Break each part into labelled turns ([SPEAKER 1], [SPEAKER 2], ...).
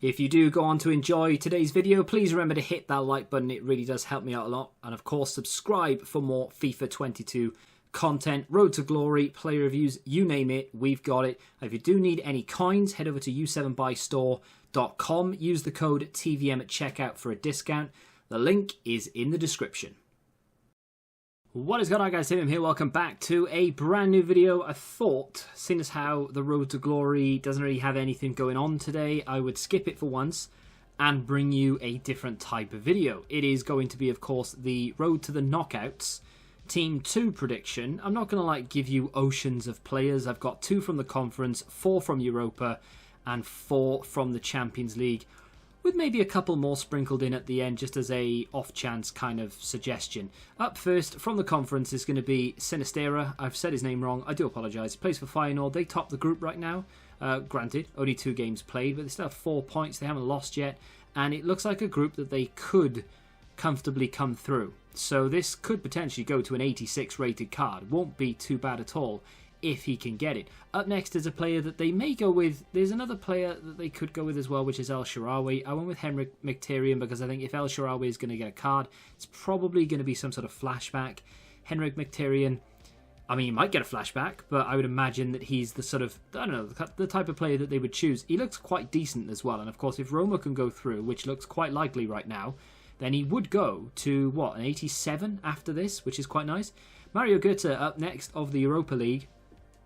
[SPEAKER 1] If you do go on to enjoy today's video, please remember to hit that like button. It really does help me out a lot. And of course, subscribe for more FIFA 22 content, Road to Glory, play reviews, you name it, we've got it. If you do need any coins, head over to u7buystore.com. Use the code TVM at checkout for a discount. The link is in the description. What is going on, guys? Tim here. Welcome back to a brand new video. I thought, seeing as how the Road to Glory doesn't really have anything going on today, I would skip it for once and bring you a different type of video. It is going to be, of course, the Road to the Knockouts Team 2 prediction. I'm not going to give you oceans of players. I've got 2 from the conference, 4 from Europa, and 4 from the Champions League, with maybe a couple more sprinkled in at the end, just as a off-chance kind of suggestion. Up first, from the conference, is going to be Sinistera. I've said his name wrong. I do apologise. Plays for Feyenoord. They top the group right now. Granted, only 2 games played, but they still have 4 points. They haven't lost yet. And it looks like a group that they could comfortably come through. So this could potentially go to an 86 rated card. Won't be too bad at all if he can get it. Up next is a player that they may go with. There's another player that they could go with as well, which is El Shaarawy. I went with Henrik Mkhitaryan because I think if El Shaarawy is going to get a card, it's probably going to be some sort of flashback. Henrik Mkhitaryan, I mean, he might get a flashback, but I would imagine that he's the sort of, I don't know, the type of player that they would choose. He looks quite decent as well, and of course if Roma can go through, which looks quite likely right now, then he would go to, what, an 87 after this, which is quite nice. Mario Götze up next of the Europa League.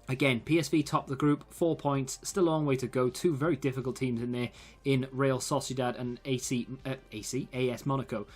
[SPEAKER 1] Again, PSV top the group, 4 points, still a long way to go. 2 very difficult teams in there in Real Sociedad and AS Monaco.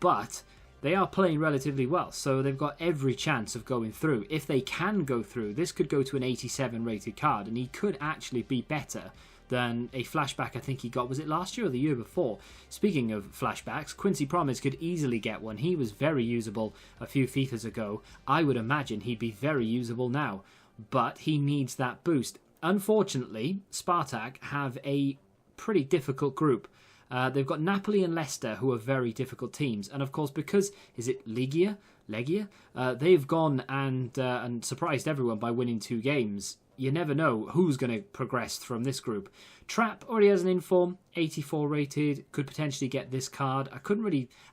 [SPEAKER 1] But they are playing relatively well, so they've got every chance of going through. If they can go through, this could go to an 87 rated card, and he could actually be better than a flashback I think he got. Was it last year or the year before? Speaking of flashbacks, Quincy Promes could easily get one. He was very usable a few FIFAs ago. I would imagine he'd be very usable now, but he needs that boost. Unfortunately, Spartak have a pretty difficult group. They've got Napoli and Leicester, who are very difficult teams. And of course, because, is it Legia? They've gone and surprised everyone by winning 2 games. You never know who's going to progress from this group. Trapp already has an inform, 84 rated, could potentially get this card. I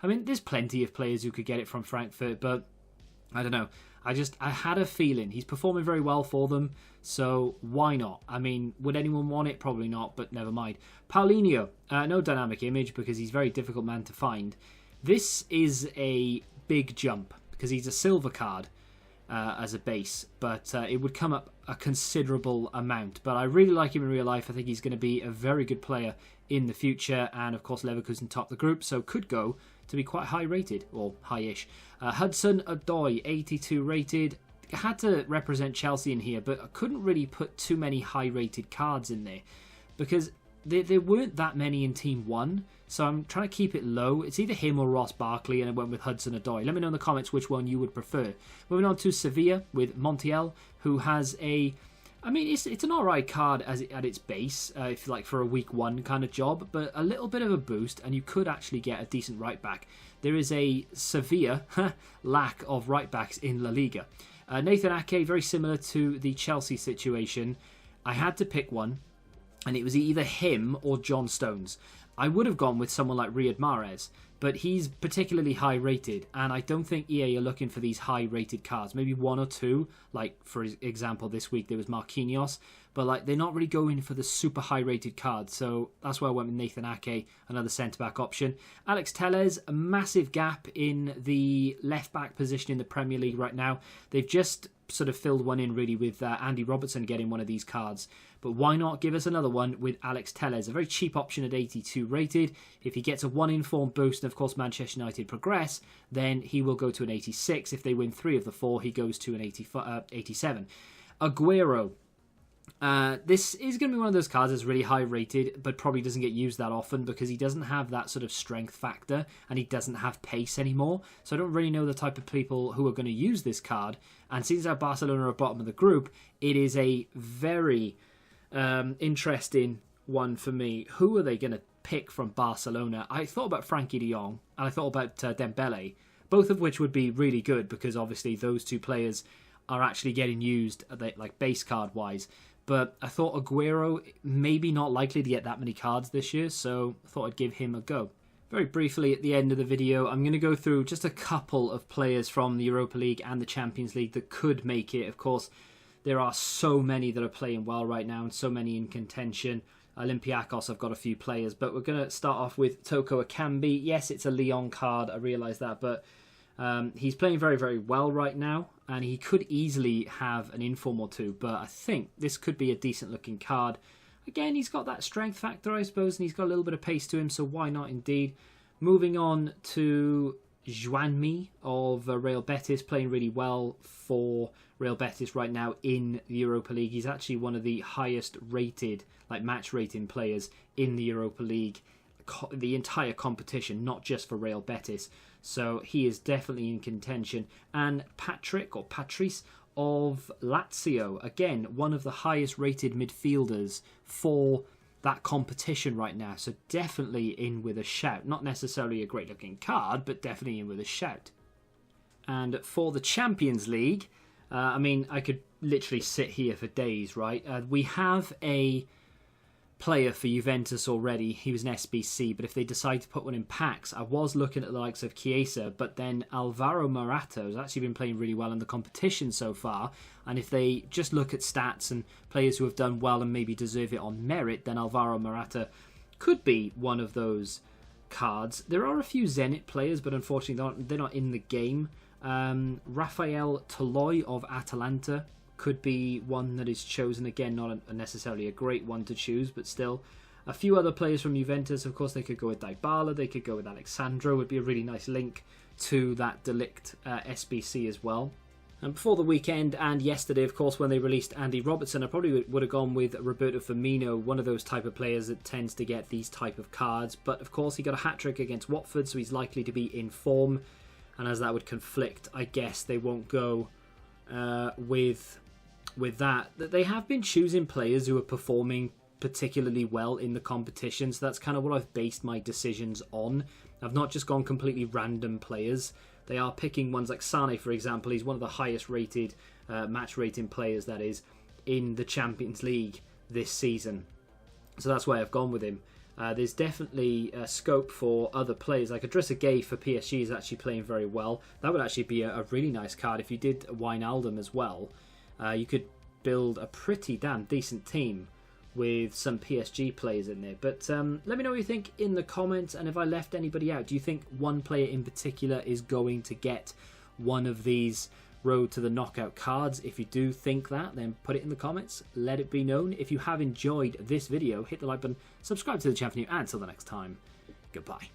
[SPEAKER 1] mean, there's plenty of players who could get it from Frankfurt, but I don't know. I had a feeling he's performing very well for them, so why not? I mean, would anyone want it? Probably not, but never mind. Paulinho, no dynamic image because he's a very difficult man to find. This is a big jump because he's a silver card as a base, but it would come up a considerable amount. But I really like him in real life. I think he's going to be a very good player in the future, and of course Leverkusen top the group, so could go to be quite high rated, or high-ish. Hudson-Odoi, 82 rated. I had to represent Chelsea in here, but I couldn't really put too many high-rated cards in there because there weren't that many in Team 1, so I'm trying to keep it low. It's either him or Ross Barkley, and I went with Hudson-Odoi. Let me know in the comments which one you would prefer. Moving on to Sevilla with Montiel, who has a... I mean, it's an alright card at its base, if like for a week 1 kind of job, but a little bit of a boost, and you could actually get a decent right back. There is a severe lack of right backs in La Liga. Nathan Ake, very similar to the Chelsea situation. I had to pick one, and it was either him or John Stones. I would have gone with someone like Riyad Mahrez, but he's particularly high rated, and I don't think EA are looking for these high rated cards. Maybe 1 or 2, like for example this week there was Marquinhos, but like they're not really going for the super high rated cards, so that's why I went with Nathan Ake, another centre back option. Alex Telles, a massive gap in the left back position in the Premier League right now. They've just sort of filled one in really with Andy Robertson getting one of these cards. But why not give us another one with Alex Telles, a very cheap option at 82 rated. If he gets a 1 inform boost, and of course Manchester United progress, then he will go to an 86. If they win 3 of the 4, he goes to an 87. Aguero. This is going to be one of those cards that's really high rated, but probably doesn't get used that often because he doesn't have that sort of strength factor and he doesn't have pace anymore. So I don't really know the type of people who are going to use this card. And since our Barcelona are bottom of the group, it is a very interesting one for me. Who are they going to pick from Barcelona? I thought about Frankie de Jong and I thought about Dembele, both of which would be really good because obviously those two players are actually getting used like base card wise. But I thought Aguero maybe not likely to get that many cards this year, so I thought I'd give him a go. Very briefly at the end of the video, I'm going to go through just a couple of players from the Europa League and the Champions League that could make it. Of course, there are so many that are playing well right now and so many in contention. Olympiacos, I've got a few players, but we're going to start off with Toko Ekambi. Yes, it's a Lyon card, I realise that, but he's playing very, very well right now, and he could easily have an inform or two, but I think this could be a decent-looking card. Again, he's got that strength factor, I suppose, and he's got a little bit of pace to him, so why not indeed? Moving on to Juanmi of Real Betis, playing really well for Real Betis right now in the Europa League. He's actually one of the highest rated, like match rating players in the Europa League, the entire competition, not just for Real Betis. So he is definitely in contention. And Patrice of Lazio, again, one of the highest rated midfielders for that competition right now. So definitely in with a shout. Not necessarily a great looking card, but definitely in with a shout. And for the Champions League, I mean, I could literally sit here for days, right? We have a player for Juventus already. He was an SBC, but if they decide to put one in packs, I was looking at the likes of Chiesa, but then Alvaro Morata has actually been playing really well in the competition so far, and if they just look at stats and players who have done well and maybe deserve it on merit, then Alvaro Morata could be one of those cards. There are a few Zenit players, but unfortunately they're not in the game. Rafael Toloi of Atalanta could be one that is chosen. Again, not necessarily a great one to choose, but still. A few other players from Juventus, of course, they could go with Dybala, they could go with Alexandro. Would be a really nice link to that Delict SBC as well. And before the weekend and yesterday, of course, when they released Andy Robertson, I probably would have gone with Roberto Firmino, one of those type of players that tends to get these type of cards. But of course, he got a hat-trick against Watford, so he's likely to be in form. And as that would conflict, I guess they won't go with that. They have been choosing players who are performing particularly well in the competition, so that's kind of what I've based my decisions on. I've not just gone completely random players. They are picking ones like Sane, for example. He's one of the highest rated match rating players, that is, in the Champions League this season, so that's why I've gone with him. There's definitely scope for other players, like Idrissa Gueye for PSG is actually playing very well. That would actually be a really nice card. If you did Wijnaldum as well, you could build a pretty damn decent team with some PSG players in there. But let me know what you think in the comments, and if I left anybody out. Do you think one player in particular is going to get one of these Road to the Knockout cards? If you do think that, then put it in the comments. Let it be known. If you have enjoyed this video, hit the like button, subscribe to the channel, and until the next time, goodbye.